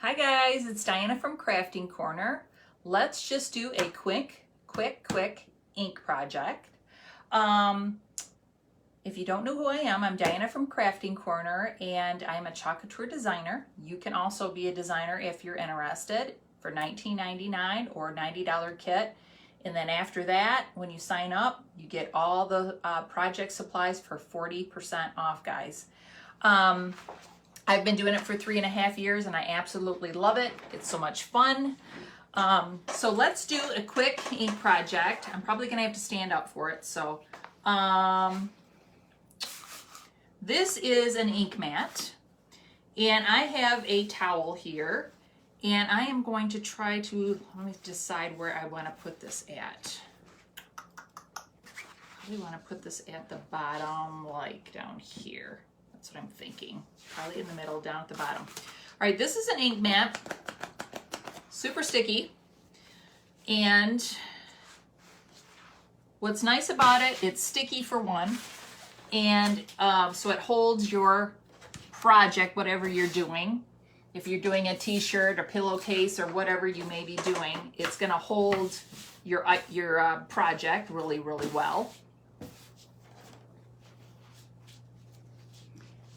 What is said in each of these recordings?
Hi guys, it's Diana from Crafting Corner. Let's just do a quick ink project. If you don't know who I am, I'm Diana from Crafting Corner and I'm a Chalk Couture designer. You can also be a designer if you're interested for $19.99 or $90 kit. And then after that, when you sign up, you get all the project supplies for 40% off, guys. I've been doing it for 3.5 years and I absolutely love it. It's so much fun. So let's do a quick ink project. I'm probably gonna have to stand up for it. So this is an ink mat and I have a towel here and I am going to try to, let me decide where I want to put this at. I want to put this at the bottom, like down here. That's what I'm thinking. Probably in the middle, down at the bottom. All right, this is an ink mat, super sticky. And what's nice about it, it's sticky for one. And so it holds your project, whatever you're doing. If you're doing a t-shirt or pillowcase or whatever you may be doing, it's gonna hold your project really, really well.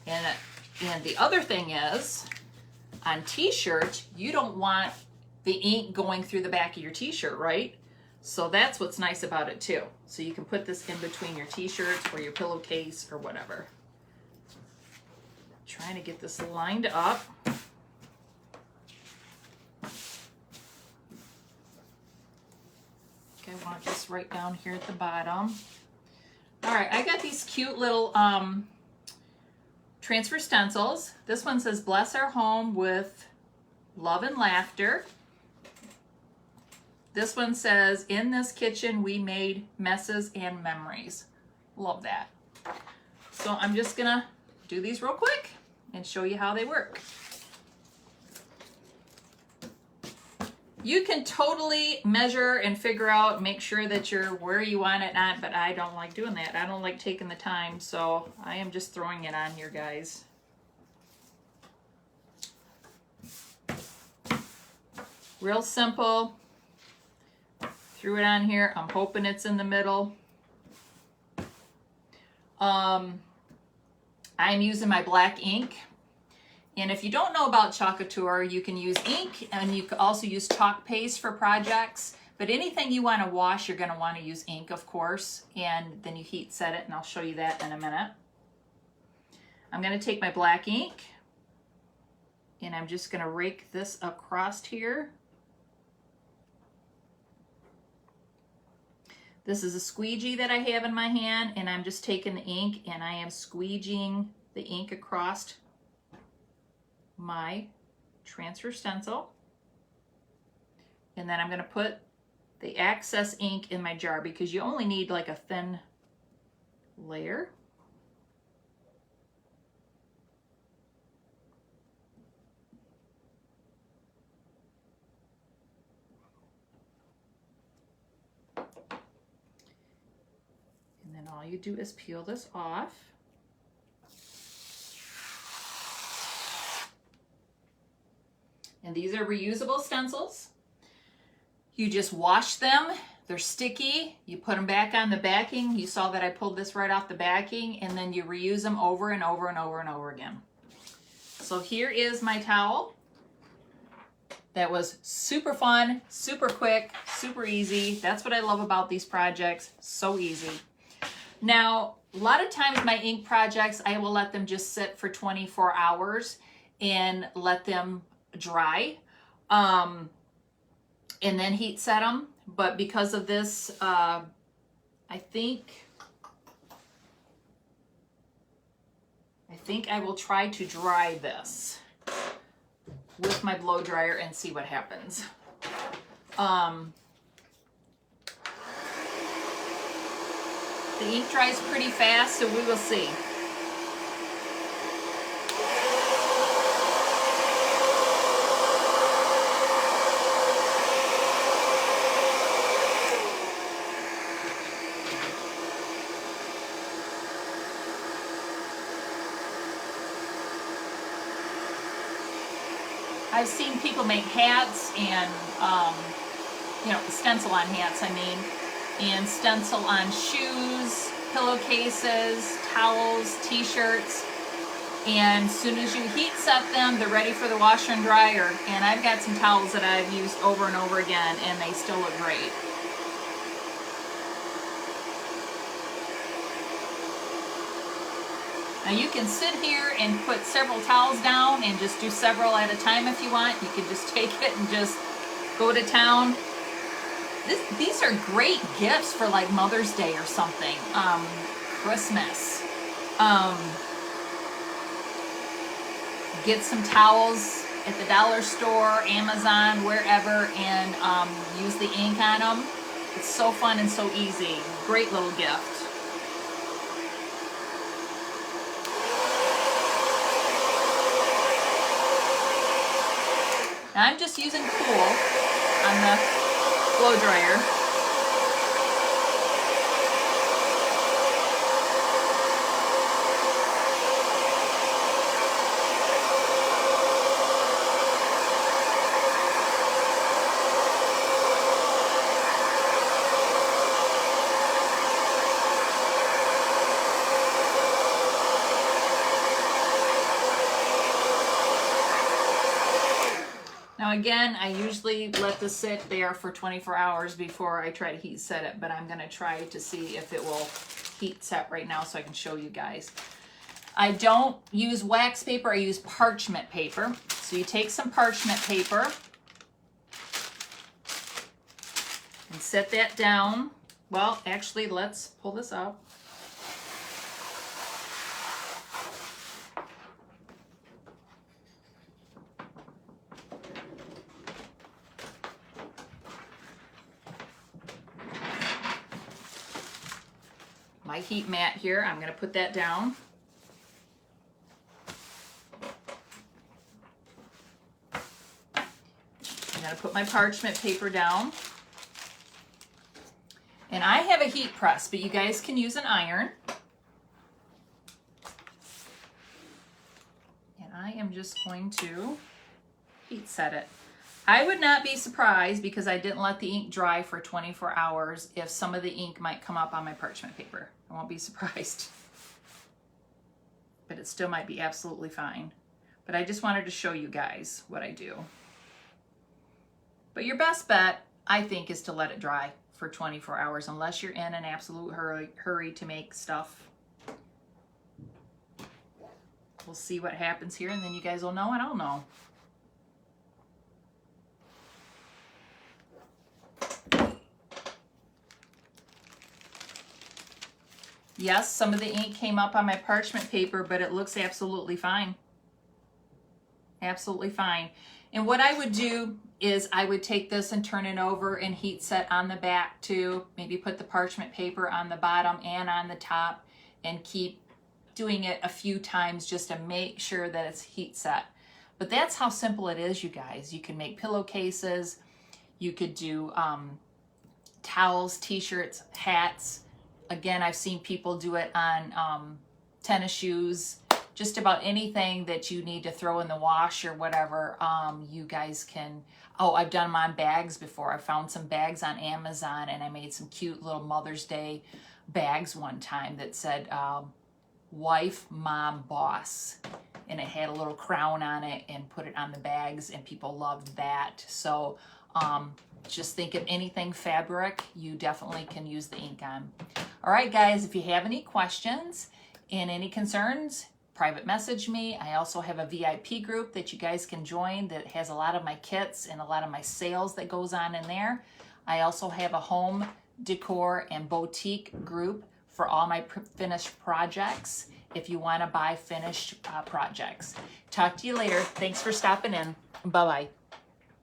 And the other thing is, on t-shirts, you don't want the ink going through the back of your t-shirt, right? So that's what's nice about it too. So you can put this in between your t-shirts or your pillowcase or whatever. Trying to get this lined up. Okay, I want this right down here at the bottom. All right, I got these cute little transfer stencils. This one says, "Bless our home with love and laughter." This one says, "In this kitchen we made messes and memories." Love that. So I'm just gonna do these real quick and show you how they work. You can totally measure and figure out, make sure that you're where you want it at, but I don't like doing that. I don't like taking the time, so I am just throwing it on here, guys. Real simple. Threw it on here. I'm hoping it's in the middle. I'm using my black ink. And if you don't know about Chalk Couture, you can use ink and you can also use chalk paste for projects. But anything you want to wash, you're going to want to use ink, of course. And then you heat set it, and I'll show you that in a minute. I'm going to take my black ink and I'm just going to rake this across here. This is a squeegee that I have in my hand, and I'm just taking the ink and I am squeegeeing the ink across my transfer stencil. And then I'm going to put the excess ink in my jar because you only need like a thin layer. And then all you do is peel this off. And these are reusable stencils. You just wash them. They're sticky. You put them back on the backing. You saw that I pulled this right off the backing, and then you reuse them over and over and over and over again. So here is my towel. That was super fun, super quick, super easy. That's what I love about these projects. So easy. Now, a lot of times my ink projects, I will let them just sit for 24 hours and let them dry, and then heat set them. But because of this, I think I will try to dry this with my blow dryer and see what happens. The ink dries pretty fast, so we will see. I've seen people make hats and, you know, stencil on hats, I mean, and stencil on shoes, pillowcases, towels, t-shirts. And as soon as you heat set them, they're ready for the washer and dryer. And I've got some towels that I've used over and over again, and they still look great. Now you can sit here and put several towels down and just do several at a time if you want. You can just take it and just go to town. These are great gifts for like Mother's Day or something, Christmas. Get some towels at the dollar store, Amazon, wherever, and use the ink on them. It's so fun and so easy. Great little gift. Now I'm just using Cool on the blow dryer. Now again, I usually let this sit there for 24 hours before I try to heat set it, but I'm going to try to see if it will heat set right now so I can show you guys. I don't use wax paper, I use parchment paper. So you take some parchment paper and set that down. Well, actually, let's pull this up. My heat mat here, I'm going to put that down. I'm going to put my parchment paper down. And I have a heat press, but you guys can use an iron. And I am just going to heat set it. I would not be surprised, because I didn't let the ink dry for 24 hours, if some of the ink might come up on my parchment paper. I won't be surprised. But it still might be absolutely fine. But I just wanted to show you guys what I do. But your best bet, I think, is to let it dry for 24 hours, unless you're in an absolute hurry to make stuff. We'll see what happens here, and then you guys will know and I'll know. Yes, some of the ink came up on my parchment paper, but it looks absolutely fine. Absolutely fine. And what I would do is I would take this and turn it over and heat set on the back too. Maybe put the parchment paper on the bottom and on the top, and keep doing it a few times just to make sure that it's heat set. But that's how simple it is, you guys. You can make pillowcases. You could do towels, t-shirts, hats. Again, I've seen people do it on tennis shoes. Just about anything that you need to throw in the wash or whatever, you guys can. Oh, I've done them on bags before. I found some bags on Amazon, and I made some cute little Mother's Day bags one time that said wife, mom, boss. And it had a little crown on it, and put it on the bags, and people loved that. So just think of anything fabric, you definitely can use the ink on. All right, guys, if you have any questions and any concerns, private message me. I also have a VIP group that you guys can join that has a lot of my kits and a lot of my sales that goes on in there. I also have a home decor and boutique group for all my finished projects if you want to buy finished projects. Talk to you later. Thanks for stopping in. Bye-bye.